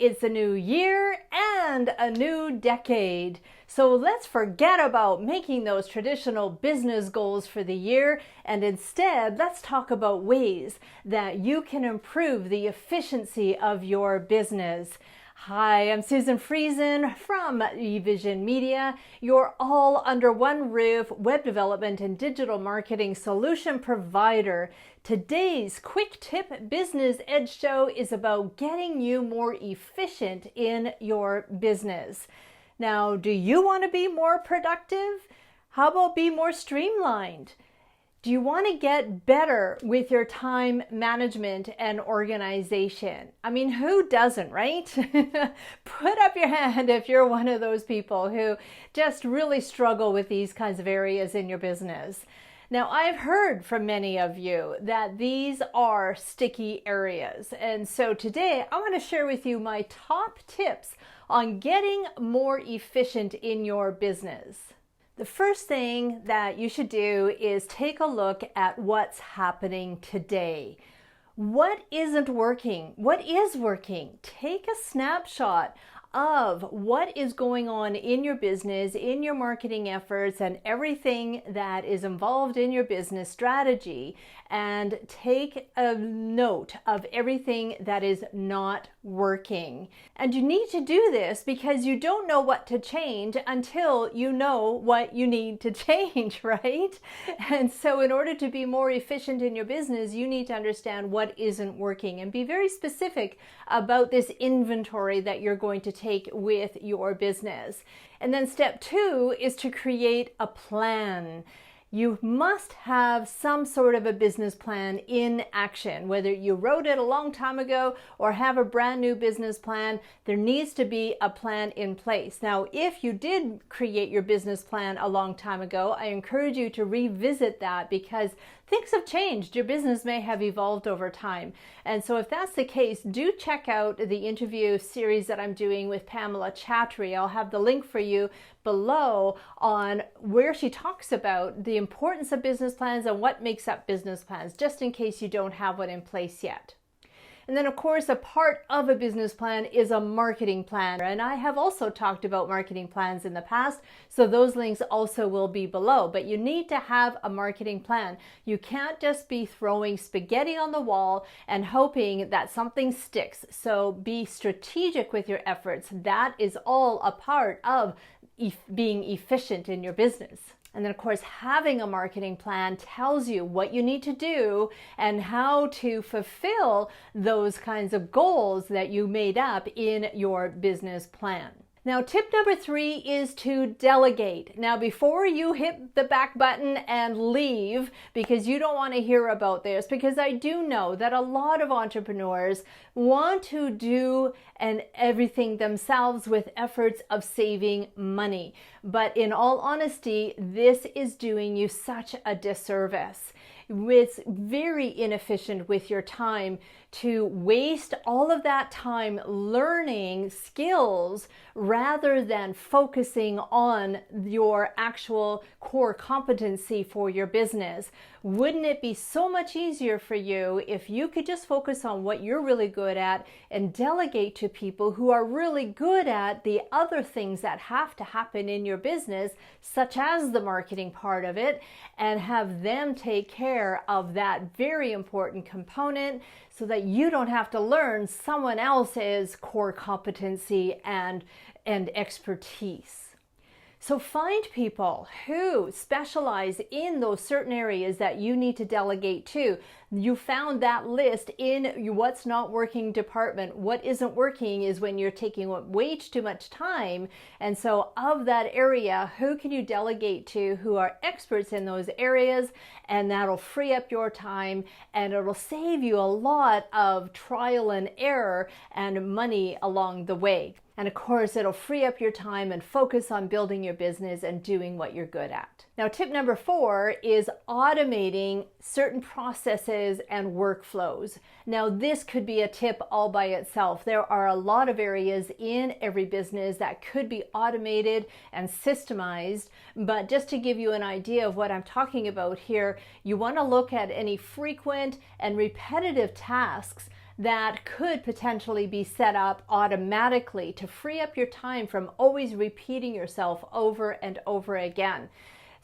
it's a new year and a new decade. So let's forget about making those traditional business goals for the year, and instead let's talk about ways that you can improve the efficiency of your business. Hi, I'm Susan Friesen from eVision Media, your all under one roof web development and digital marketing solution provider. Today's Quick Tip Business Edge show is about getting you more efficient in your business. Now, do you want to be more productive? How about be more streamlined? Do you want to get better with your time management and organization? I mean, who doesn't, right? Put up your hand if you're one of those people who just really struggle with these kinds of areas in your business. Now, I've heard from many of you that these are sticky areas. And so today I want to share with you my top tips on getting more efficient in your business. The first thing that you should do is take a look at what's happening today. What isn't working? What is working? Take a snapshot of what is going on in your business, in your marketing efforts, and everything that is involved in your business strategy, and take a note of everything that is not working. And you need to do this because you don't know what to change until you know what you need to change, right? And so in order to be more efficient in your business, you need to understand what isn't working and be very specific about this inventory that you're going to take with your business. And then step 2 is to create a plan. You must have some sort of a business plan in action. Whether you wrote it a long time ago or have a brand new business plan, there needs to be a plan in place. Now, if you did create your business plan a long time ago, I encourage you to revisit that because things have changed. Your business may have evolved over time. And so if that's the case, do check out the interview series that I'm doing with Pamela Chattery. I'll have the link for you below on where she talks about the importance of business plans and what makes up business plans, just in case you don't have one in place yet. And then, of course, a part of a business plan is a marketing plan. And I have also talked about marketing plans in the past, so those links also will be below. But you need to have a marketing plan. You can't just be throwing spaghetti on the wall and hoping that something sticks. So be strategic with your efforts. That is all a part of being efficient in your business. And then, of course, having a marketing plan tells you what you need to do and how to fulfill those kinds of goals that you made up in your business plan. Now, tip number 3 is to delegate. Now, before you hit the back button and leave because you don't want to hear about this, because I do know that a lot of entrepreneurs want to do everything themselves with efforts of saving money. But in all honesty, this is doing you such a disservice. It's very inefficient with your time to waste all of that time learning skills rather than focusing on your actual core competency for your business. Wouldn't it be so much easier for you if you could just focus on what you're really good at and delegate to people who are really good at the other things that have to happen in your business, such as the marketing part of it, and have them take care of that very important component so that you don't have to learn someone else's core competency and expertise. So find people who specialize in those certain areas that you need to delegate to. You found that list in your what's not working department. What isn't working is when you're taking way too much time. And so of that area, who can you delegate to who are experts in those areas? And that'll free up your time and it'll save you a lot of trial and error and money along the way. And of course, it'll free up your time and focus on building your business and doing what you're good at. Now, tip number 4 is automating certain processes and workflows. Now, this could be a tip all by itself. There are a lot of areas in every business that could be automated and systemized, but just to give you an idea of what I'm talking about here, you want to look at any frequent and repetitive tasks that could potentially be set up automatically to free up your time from always repeating yourself over and over again.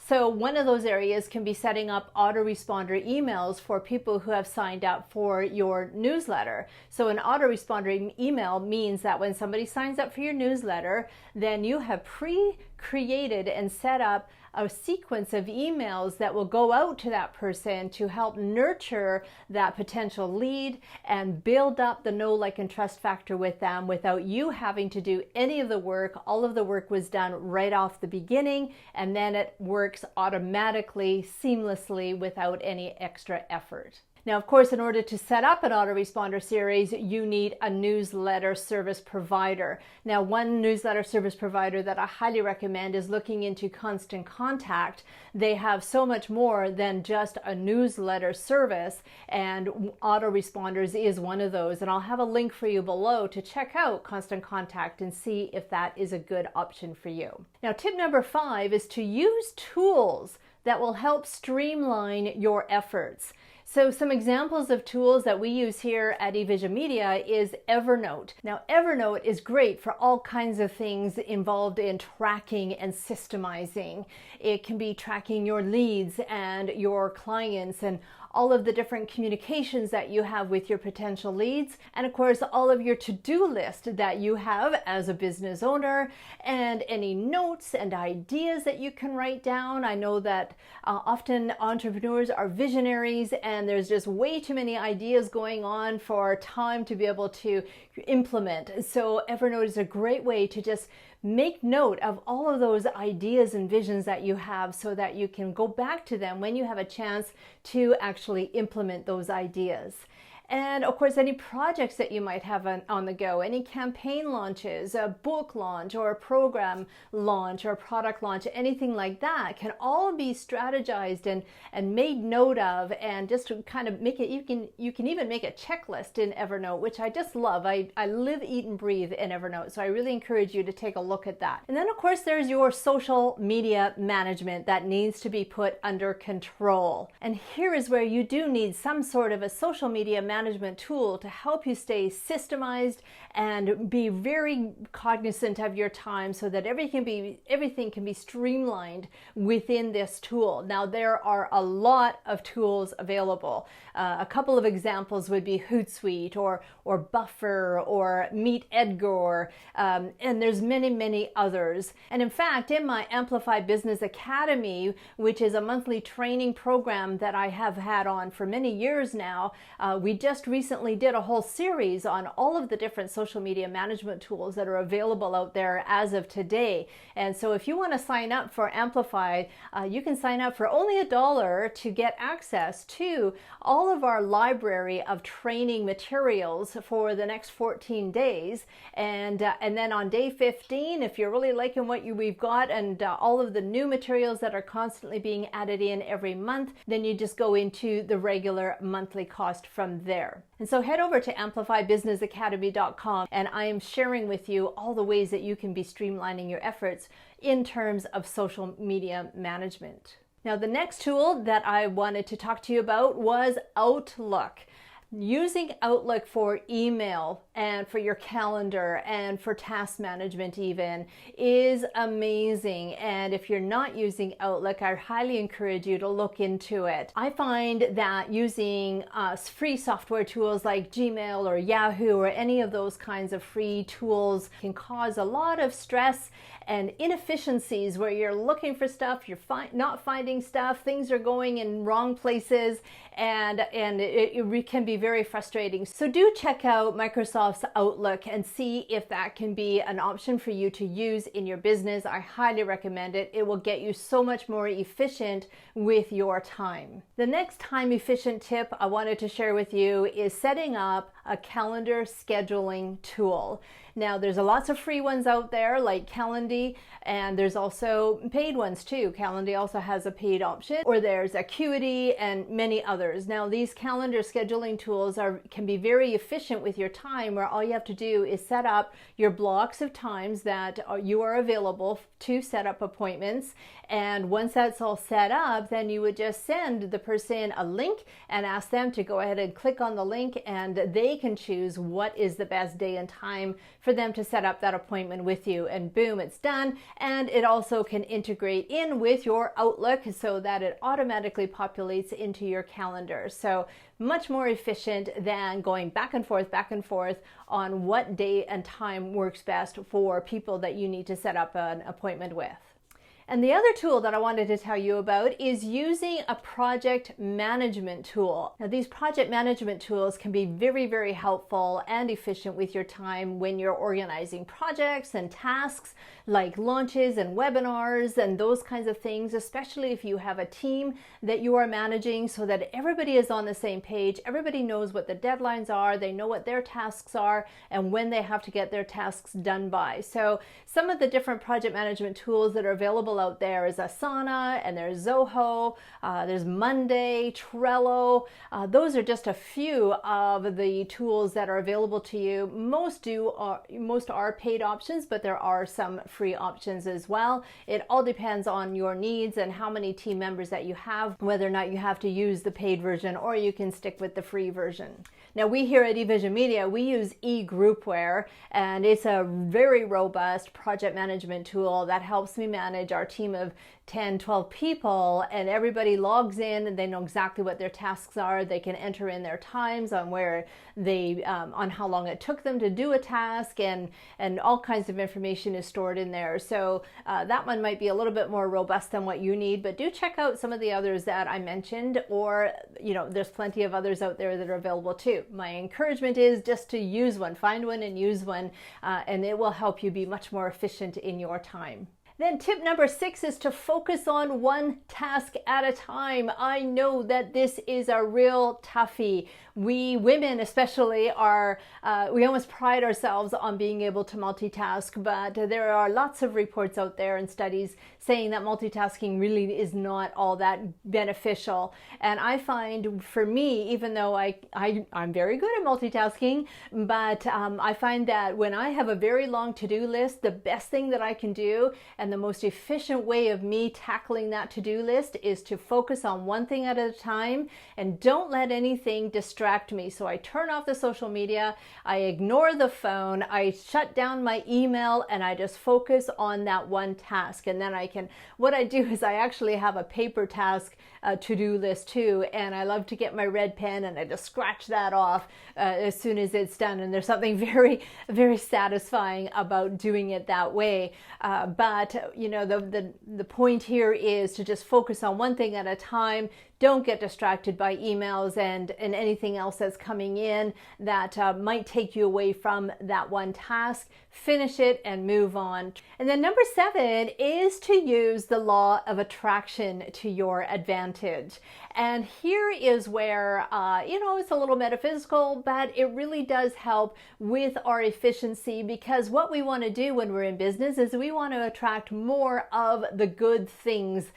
So one of those areas can be setting up autoresponder emails for people who have signed up for your newsletter. So an autoresponder email means that when somebody signs up for your newsletter, then you have pre-created and set up a sequence of emails that will go out to that person to help nurture that potential lead and build up the know, like, and trust factor with them without you having to do any of the work. All of the work was done right off the beginning, and then it works automatically, seamlessly, without any extra effort. Now, of course, in order to set up an autoresponder series, you need a newsletter service provider. Now, one newsletter service provider that I highly recommend is looking into Constant Contact. They have so much more than just a newsletter service, and autoresponders is one of those. And I'll have a link for you below to check out Constant Contact and see if that is a good option for you. Now, tip number 5 is to use tools that will help streamline your efforts. So some examples of tools that we use here at eVision Media is Evernote. Now, Evernote is great for all kinds of things involved in tracking and systemizing. It can be tracking your leads and your clients and all of the different communications that you have with your potential leads, and of course all of your to-do list that you have as a business owner, and any notes and ideas that you can write down. I know that often entrepreneurs are visionaries and there's just way too many ideas going on for time to be able to implement. So Evernote is a great way to just make note of all of those ideas and visions that you have so that you can go back to them when you have a chance to actually implement those ideas. And of course, any projects that you might have on the go, any campaign launches, a book launch or a program launch or a product launch, anything like that can all be strategized and made note of, and just to kind of make it, you can even make a checklist in Evernote, which I just love. I live, eat, and breathe in Evernote, so I really encourage you to take a look at that. And then of course, there's your social media management that needs to be put under control. And here is where you do need some sort of a social media management tool to help you stay systemized and be very cognizant of your time so that everything can be streamlined within this tool. Now, there are a lot of tools available. A couple of examples would be Hootsuite or Buffer or Meet Edgar, and there's many others. And in fact, in my Amplify Business Academy, which is a monthly training program that I have had on for many years now, we just recently did a whole series on all of the different social media management tools that are available out there as of today. And so if you want to sign up for Amplify, you can sign up for only $1 to get access to all of our library of training materials for the next 14 days. And then on day 15, if you're really liking what we've got and all of the new materials that are constantly being added in every month, then you just go into the regular monthly cost from there. And so head over to amplifybusinessacademy.com, and I am sharing with you all the ways that you can be streamlining your efforts in terms of social media management. Now, the next tool that I wanted to talk to you about was Outlook. Using Outlook for email and for your calendar and for task management even is amazing. And if you're not using Outlook, I highly encourage you to look into it. I find that using free software tools like Gmail or Yahoo or any of those kinds of free tools can cause a lot of stress and inefficiencies where you're looking for stuff, you're not finding stuff, things are going in wrong places, and it can be very frustrating. So do check out Microsoft's Outlook and see if that can be an option for you to use in your business. I highly recommend it. It will get you so much more efficient with your time. The next time efficient tip I wanted to share with you is setting up a calendar scheduling tool. Now, there's lots of free ones out there like Calendly, and there's also paid ones too. Calendly also has a paid option, or there's Acuity and many others. Now, these calendar scheduling tools can be very efficient with your time, where all you have to do is set up your blocks of times that you are available to set up appointments. And once that's all set up, then you would just send the person a link and ask them to go ahead and click on the link, and they can choose what is the best day and time for them to set up that appointment with you, and boom, it's done. And it also can integrate in with your Outlook so that it automatically populates into your calendar. So much more efficient than going back and forth on what day and time works best for people that you need to set up an appointment with. And the other tool that I wanted to tell you about is using a project management tool. Now, these project management tools can be very, very helpful and efficient with your time when you're organizing projects and tasks like launches and webinars and those kinds of things, especially if you have a team that you are managing, so that everybody is on the same page. Everybody knows what the deadlines are, they know what their tasks are, and when they have to get their tasks done by. So some of the different project management tools that are available out there is Asana, and there's Zoho, there's Monday, Trello. Those are just a few of the tools that are available to you. Most are paid options, but there are some free options as well. It all depends on your needs and how many team members that you have, whether or not you have to use the paid version or you can stick with the free version. Now, we here at eVision Media, we use GroupWhere, and it's a very robust project management tool that helps me manage our team of 10, 12 people, and everybody logs in and they know exactly what their tasks are. They can enter in their times on where they, on how long it took them to do a task, and all kinds of information is stored in there. So that one might be a little bit more robust than what you need, but do check out some of the others that I mentioned, or, there's plenty of others out there that are available too. My encouragement is just to use one, find one and use one, and it will help you be much more efficient in your time. Then tip number 6 is to focus on one task at a time. I know that this is a real toughie. We women especially we almost pride ourselves on being able to multitask, but there are lots of reports out there and studies saying that multitasking really is not all that beneficial. And I find, for me, even though I'm very good at multitasking, but I find that when I have a very long to-do list, the best thing that I can do, and the most efficient way of me tackling that to-do list, is to focus on one thing at a time and don't let anything distract me. So I turn off the social media, I ignore the phone, I shut down my email, and I just focus on that one task. And then what I do is I actually have a paper task to-do list too, and I love to get my red pen and I just scratch that off as soon as it's done. And there's something very, very satisfying about doing it that way. But the point here is to just focus on one thing at a time. Don't get distracted by emails and anything else that's coming in that might take you away from that one task. Finish it and move on. And then number 7 is to use the law of attraction to your advantage. And here is where, it's a little metaphysical, but it really does help with our efficiency, because what we want to do when we're in business is we want to attract more of the good things,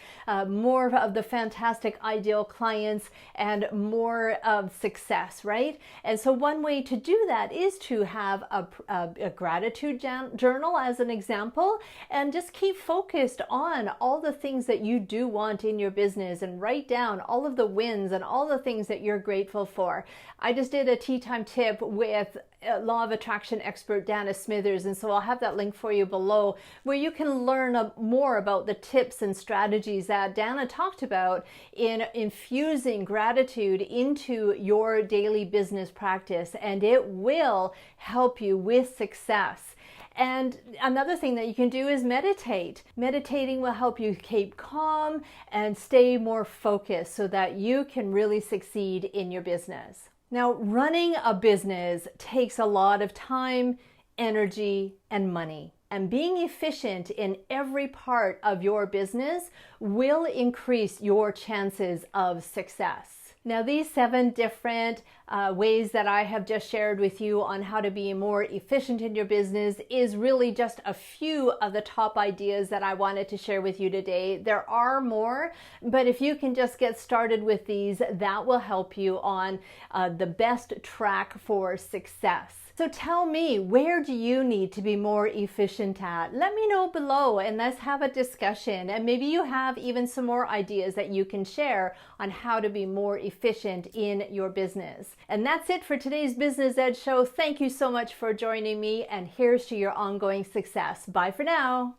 more of the fantastic ideal clients, and more of success, right? And so one way to do that is to have a gratitude journal as an example, and just keep focused on all the things that you do want in your business, and write down all of the wins and all the things that you're grateful for. I just did a tea time tip with law of attraction expert Dana Smithers, and so I'll have that link for you below, where you can learn more about the tips and strategies that Dana talked about in infusing gratitude into your daily business practice, and it will help you with success. And another thing that you can do is meditate. Meditating will help you keep calm and stay more focused so that you can really succeed in your business. Now, running a business takes a lot of time, energy, and money. And being efficient in every part of your business will increase your chances of success. Now, these 7 different ways that I have just shared with you on how to be more efficient in your business is really just a few of the top ideas that I wanted to share with you today. There are more, but if you can just get started with these, that will help you on the best track for success. So tell me, where do you need to be more efficient at? Let me know below and let's have a discussion. And maybe you have even some more ideas that you can share on how to be more efficient in your business. And that's it for today's Business Edge Show. Thank you so much for joining me, and here's to your ongoing success. Bye for now.